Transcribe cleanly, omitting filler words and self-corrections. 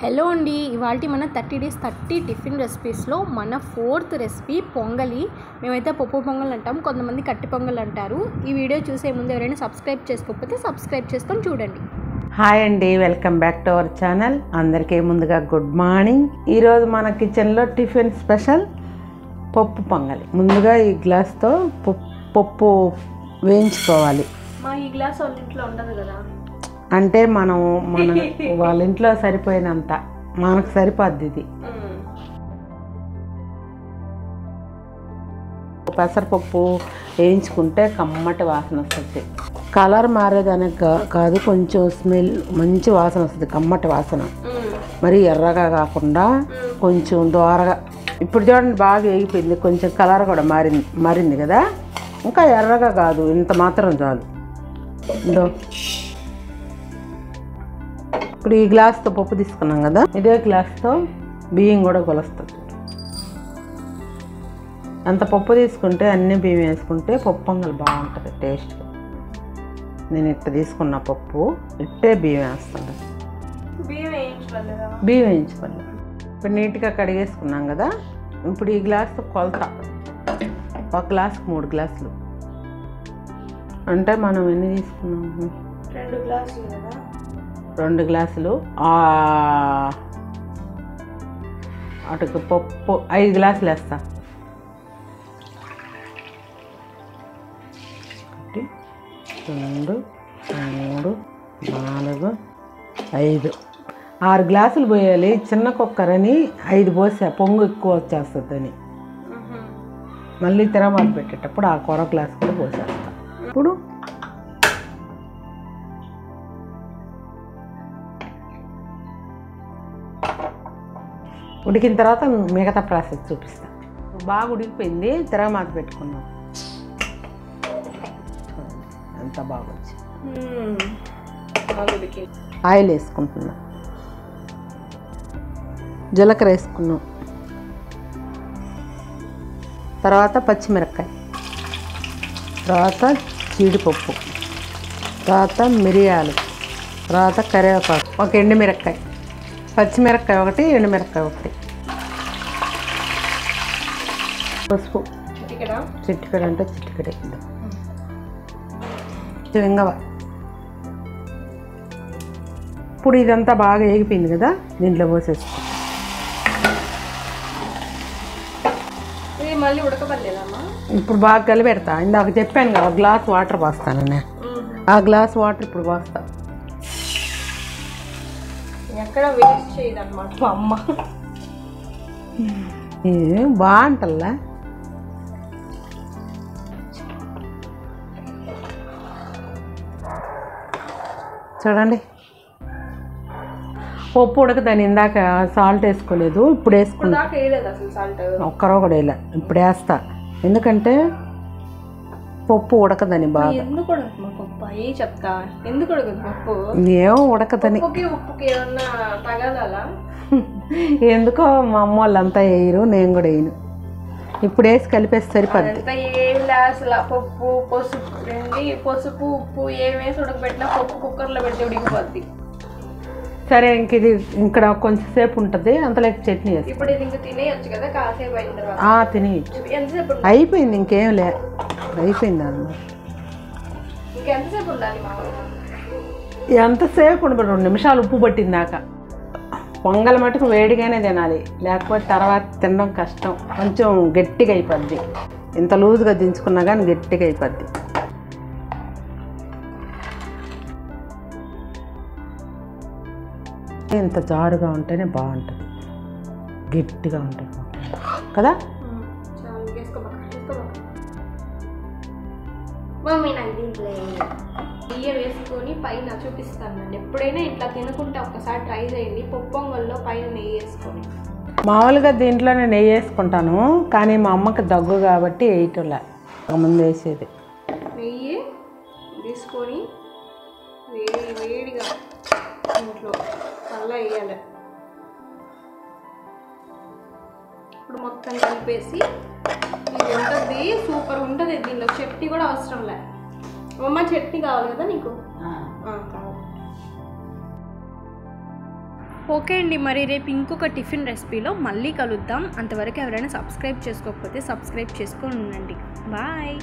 Hello అండి, ఇవాళ మన 30 days 30 టిఫిన్ రెసిపీస్లో మన 4th రెసిపీ పొంగలి. మేమైతే పప్పు పొంగల్ అంటాం, కొంతమంది కట్టి పొంగల్ అంటారు. ఈ వీడియో చూసే ముందు ఎవరైనా సబ్స్క్రైబ్ చేసుకోకపోతే సబ్స్క్రైబ్ చేసుకొని చూడండి. హాయ్ అండి, welcome back to our channel. అందరికీ ముందుగా గుడ్ మార్నింగ్. ఈరోజు మన కిచెన్లో టిఫిన్ స్పెషల్ పప్పు పొంగలి. ముందుగా ఈ గ్లాస్తో పప్పు వేయించుకోవాలి. ఈ గ్లాస్ వాళ్ళ ఇంట్లో ఉండదు కదా, అంటే మన వాళ్ళ ఇంట్లో సరిపోయినంత మనకు సరిపోద్ది. ఇది పెసరపప్పు వేయించుకుంటే కమ్మటి వాసన వస్తుంది. కలర్ మారేదానికి కాదు, కొంచెం స్మెల్ మంచి వాసన వస్తుంది, కమ్మటి వాసన. మరి ఎర్రగా కాకుండా కొంచెం దోరగా. ఇప్పుడు చూడండి, బాగా వేగిపోయింది, కొంచెం కలర్ కూడా మారింది కదా. ఇంకా ఎర్రగా కాదు, ఇంత మాత్రం చాలు. ఇప్పుడు ఈ గ్లాస్తో పప్పు తీసుకున్నాం కదా, ఇదే గ్లాస్తో బియ్యం కూడా కొలుస్తుంది. అంత పప్పు తీసుకుంటే అన్ని బియ్యం వేసుకుంటే పప్పు పొంగల్ బాగుంటుంది టేస్ట్. నేను ఇట్ట తీసుకున్న పప్పు ఇట్టే బియ్యం వేస్తాను. బియ్యం వేయించుకోలేదు. ఇప్పుడు నీట్గా కడిగేసుకున్నాం కదా. ఇప్పుడు ఈ గ్లాస్తో కొలత, ఒక గ్లాస్కి 3 గ్లాసులు. అంటే మనం ఎన్ని తీసుకున్నాము? 2 గ్లాసులు కదా. 2 గ్లాసులు. అటుకు పప్పు 5 గ్లాసులు వేస్తా. 1 2 3 4 5 6 గ్లాసులు పోయాలి. చిన్న కుక్కర్ అని 5 పోసా, పొంగు ఎక్కువ వచ్చేస్తుందని. మళ్ళీ తిరగమాత పెట్టేటప్పుడు ఆ కూర గ్లాస్ కూడా పోసేస్తా. ఇప్పుడు ఉడికిన తర్వాత మిగతా ప్రాసెస్ చూపిస్తాను. బాగా ఉడికిపోయింది, తిరగమాత పెట్టుకున్నాం. ఎంత బాగా వచ్చింది. ఆయిల్ వేసుకుంటున్నాం, జీలకర్ర వేసుకున్నాం, తర్వాత పచ్చిమిరపకాయ, తర్వాత జీడిపప్పు, తర్వాత మిరియాలు, తర్వాత కరివేపాకు, ఒక ఎండుమిరపకాయ, పచ్చిమిరపకాయ ఒకటి, ఎండుమిరపకాయ ఒకటి, పసుపు చిటికెడ అంటే చిటికెడ వేద్దాం, ఇంగవ. ఇప్పుడు ఇదంతా బాగా వేగిపోయింది కదా, దీంట్లో పోసేసుకో. మళ్ళీ ఉడకబడలేదమ్మా. ఇప్పుడు బాగా కలిపెడతా. ఇందాక చెప్పాను కదా, ఒక గ్లాస్ వాటర్ పోస్తాను నేను. ఆ గ్లాస్ వాటర్ ఇప్పుడు పోస్తా. ఎక్కడ వేస్ట్ చేయదన్నమాట మా అమ్మ. బాగుంటల్లా. చూడండి, పప్పు ఉడకదని ఇందాక సాల్ట్ వేసుకోలేదు, ఇప్పుడు వేసుకున్నా. ఒక్కరో కూడా వేయలే, ఇప్పుడు వేస్తా. ఎందుకంటే పప్పు ఉడకదని బాగా. ఏమో ఉడకదని. ఎందుకో మా అమ్మ వాళ్ళంతా వేయరు, నేను కూడా వేయను. ఇప్పుడు వేసి కలిపేసి సరిపోద్ది. పప్పు పసుపు ఉప్పు ఏం వేసి ఉడకబెట్టినా పప్పు కుక్కర్లో పెడితే ఉడికిపోద్ది. సరే, ఇంక ఇది ఇక్కడ కొంచెం సేపు ఉంటుంది, అంతలోకి చట్నీ వేసి. ఇప్పుడు ఇది ఇంకా తినేయచ్చు కదా కాసేపు అయిన తర్వాత. తినేయచ్చు. అయిపోయింది, ఇంకేం లే, అయిపోయింది అన్నమాట. ఇంకెంతసేపు ఉండాలి? ఎంతసేపు ఉండదు, 2 నిమిషాలు ఉప్పు పట్టిందాక. పొంగల్ మటుకు వేడిగానే తినాలి, లేకపోతే తర్వాత తినడం కష్టం. కొంచెం గట్టిగా అయిపోద్ది. ఇంత లూజ్గా దించుకున్నా కానీ గట్టిగా అయిపోద్ది. ఇంత జారుగా ఉంటేనే బాగుంటుంది, గట్టిగా ఉంటుంది కదా. నెయ్యి వేసుకొని పైన చూపిస్తాను. ఎప్పుడైనా ఇట్లా తినుకుంటే ఒక్కసారి ట్రై చేయండి. పప్పు పొంగల్లో పైన నెయ్యి వేసుకొని. మామూలుగా దీంట్లోనే నెయ్యి వేసుకుంటాను, కానీ మా అమ్మకి దగ్గు కాబట్టి వేయటంలే, ముందు వేసేది. నెయ్యి తీసుకొని వేడిగా ఇంట్లో అలా వేయాలి. ఇప్పుడు మొత్తం కలిపేసి ఇది ఉంటుంది, సూపర్ ఉంటుంది. దీనిలో చట్నీ కూడా అవసరం లే. అమ్మ చట్నీ కావాలి కదా నీకు? కావాలి. ఓకే అండి, మరి రేపు ఇంకొక టిఫిన్ రెసిపీలో మళ్ళీ కలుద్దాం. అంతవరకు ఎవరైనా సబ్స్క్రైబ్ చేసుకోకపోతే సబ్స్క్రైబ్ చేసుకొని ఉండండి. బాయ్.